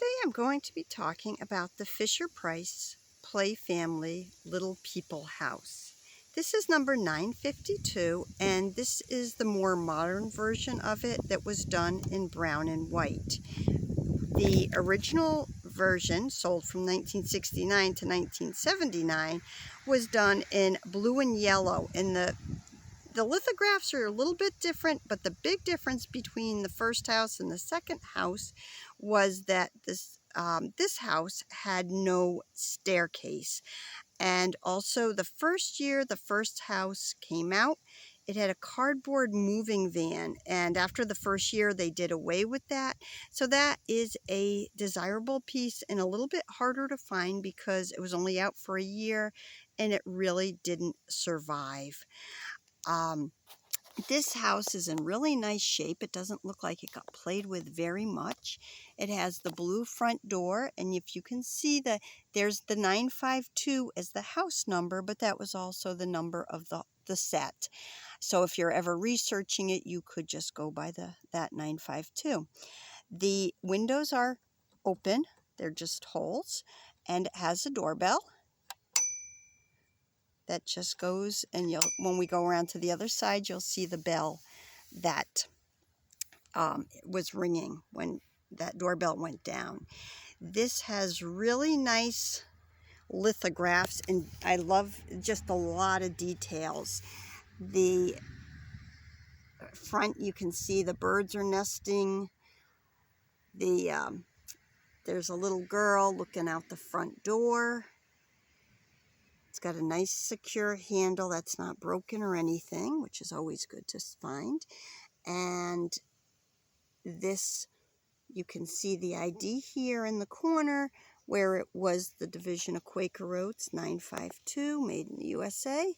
Today I'm going to be talking about the Fisher-Price Play Family Little People House. This is number 952, and this is the more modern version of it that was done in brown and white. The original version, sold from 1969 to 1979, was done in blue and yellow, and the lithographs are a little bit different, but the big difference between the first house and the second house was that this house had no staircase. And also the first year the first house came out, it had a cardboard moving van, and after the first year they did away with that. So that is a desirable piece and a little bit harder to find because it was only out for a year and it really didn't survive. This house is in really nice shape. It doesn't look like it got played with very much. It has the blue front door, and if you can see, there's the 952 as the house number, but that was also the number of the set. So if you're ever researching it, you could just go by that 952. The windows are open. They're just holes, and it has a doorbell that just goes, and when we go around to the other side, you'll see the bell that was ringing when that doorbell went down. This has really nice lithographs, and I love just a lot of details. The front, you can see the birds are nesting. There's a little girl looking out the front door. It's got a nice secure handle that's not broken or anything, which is always good to find. And this, you can see the ID here in the corner where it was the division of Quaker Oats 952, made in the USA.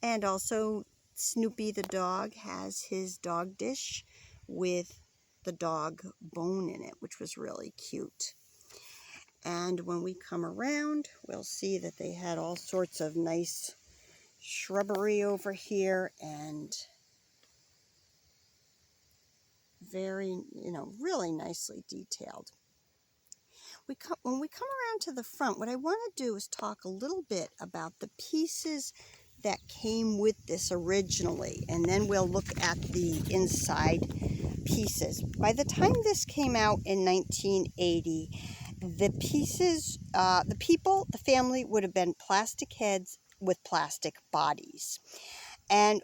And also Snoopy the dog has his dog dish with the dog bone in it, which was really cute. And when we come around, we'll see that they had all sorts of nice shrubbery over here, and very, really nicely detailed. When we come around to the front, what I want to do is talk a little bit about the pieces that came with this originally, and then we'll look at the inside pieces. By the time this came out in 1980, the pieces, the family would have been plastic heads with plastic bodies. And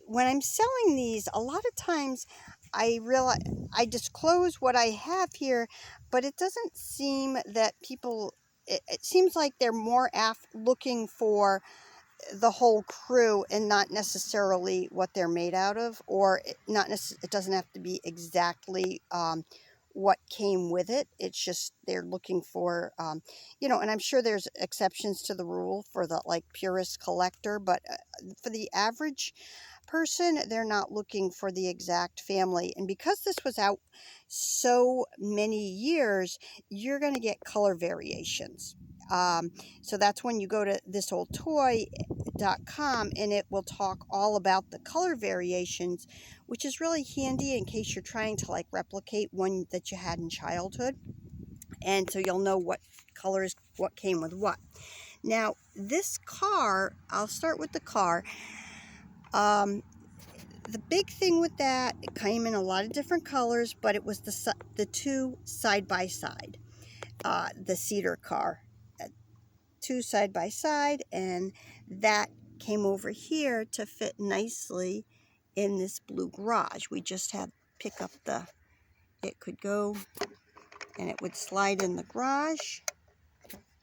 when I'm selling these, a lot of times I realize I disclose what I have here, but it doesn't seem that people, it seems like they're more looking for the whole crew and not necessarily what they're made out of, or it doesn't have to be exactly what came with it. It's just they're looking for, and I'm sure there's exceptions to the rule for the purist collector, but for the average person, they're not looking for the exact family. And because this was out so many years, you're going to get color variations. So that's when you go to thisoldtoy.com, and it will talk all about the color variations, which is really handy in case you're trying to replicate one that you had in childhood. And so you'll know what colors, what came with what. Now, this car, I'll start with the car. The big thing with that, it came in a lot of different colors, but it was the two side by side, the cedar car, two side by side, and that came over here to fit nicely in this blue garage. We just had to pick up it could go, and it would slide in the garage,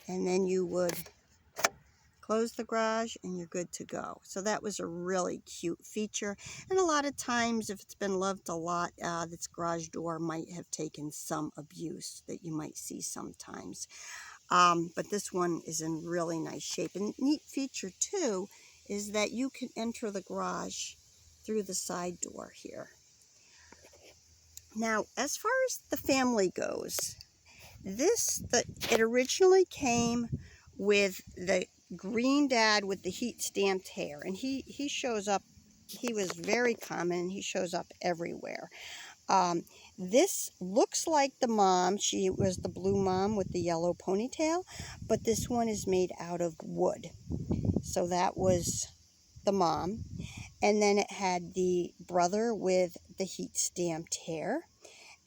and then you would close the garage and you're good to go. So that was a really cute feature, and a lot of times if it's been loved a lot, this garage door might have taken some abuse that you might see sometimes. But this one is in really nice shape. And neat feature too is that you can enter the garage through the side door here. Now, as far as the family goes, it originally came with the green dad with the heat stamped hair, and he shows up. He was very common. He shows up everywhere. this looks like the mom. She was the blue mom with the yellow ponytail, but this one is made out of wood. So that was the mom. And then it had the brother with the heat stamped hair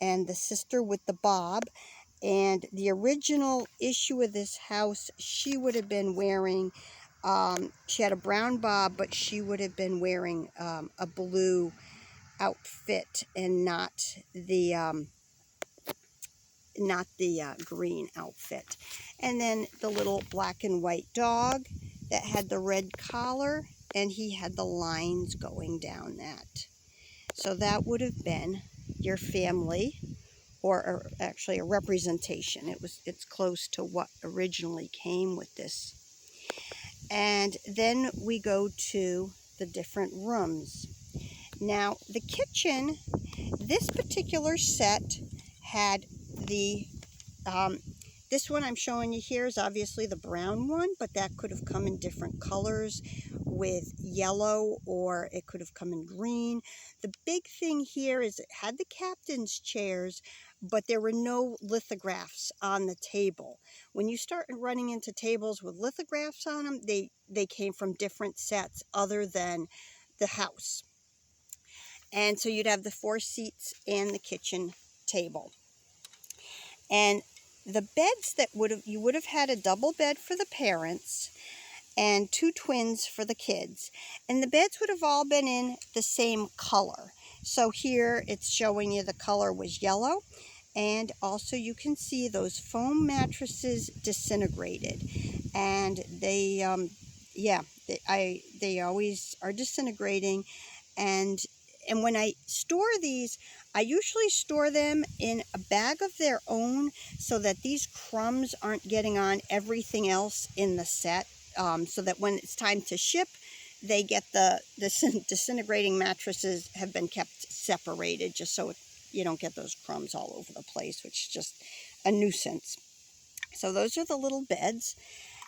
and the sister with the bob. And the original issue of this house, she would have been wearing, she had a brown bob, but she would have been wearing a blue outfit and not the green outfit. And then the little black and white dog that had the red collar, and he had the lines going down that. So that would have been your family, or actually a representation. It's close to what originally came with this. And then we go to the different rooms. Now, the kitchen, this particular set had the, this one I'm showing you here is obviously the brown one, but that could have come in different colors with yellow, or it could have come in green. The big thing here is it had the captain's chairs, but there were no lithographs on the table. When you start running into tables with lithographs on them, they came from different sets other than the house. And so you'd have the 4 seats and the kitchen table. And the beds that you would have had a double bed for the parents and 2 twins for the kids. And the beds would have all been in the same color. So here it's showing you the color was yellow. And also you can see those foam mattresses disintegrated. And they, they always are disintegrating. And when I store these, I usually store them in a bag of their own so that these crumbs aren't getting on everything else in the set, so that when it's time to ship, they get the disintegrating mattresses have been kept separated, just so you don't get those crumbs all over the place, which is just a nuisance. So those are the little beds.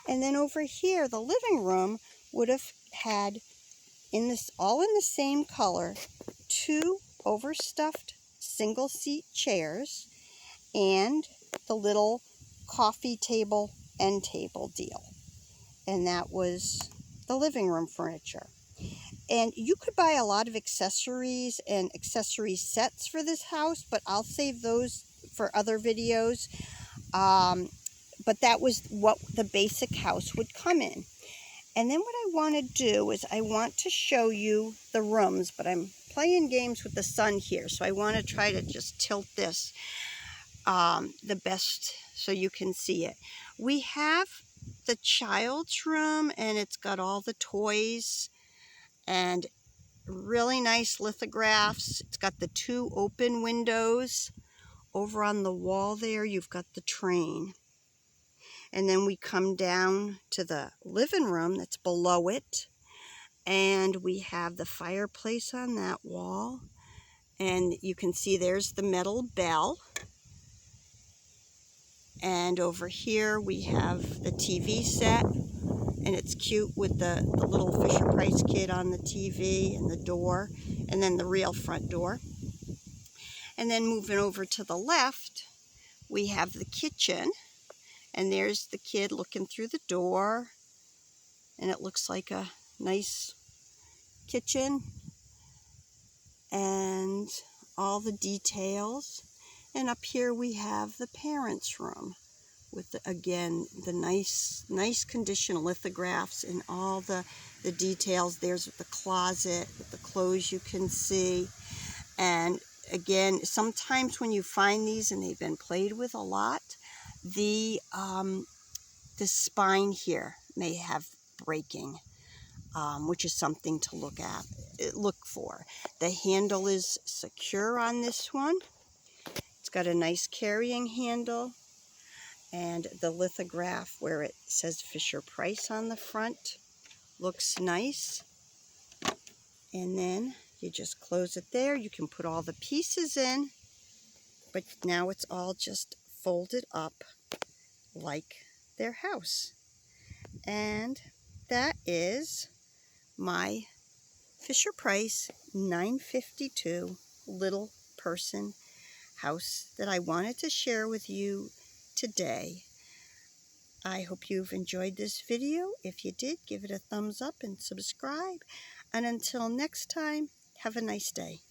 And then over here, the living room would have had, all in the same color, 2 overstuffed single seat chairs and the little coffee table end table deal. And that was the living room furniture. And you could buy a lot of accessories and accessory sets for this house, but I'll save those for other videos. But that was what the basic house would come in. And then what I want to do is I want to show you the rooms, but I'm playing games with the sun here, so I want to try to just tilt this the best so you can see it. We have the child's room, and it's got all the toys and really nice lithographs. It's got the 2 open windows. Over on the wall there, you've got the train. And then we come down to the living room that's below it. And we have the fireplace on that wall. And you can see there's the metal bell. And over here we have the TV set. And it's cute with the little Fisher-Price kid on the TV and the door. And then the real front door. And then moving over to the left, we have the kitchen. And there's the kid looking through the door. And it looks like a nice kitchen. And all the details. And up here we have the parents' room with, again, the nice condition lithographs and all the details. There's the closet with the clothes you can see. And again, sometimes when you find these and they've been played with a lot, the spine here may have breaking, which is something to look for. The handle is secure on this one. It's got a nice carrying handle, and the lithograph where it says Fisher-Price on the front looks nice. And then you just close it there. You can put all the pieces in, but now it's all just folded up like their house. And that is my Fisher-Price 952 little person house that I wanted to share with you today. I hope you've enjoyed this video. If you did, give it a thumbs up and subscribe. And until next time, have a nice day.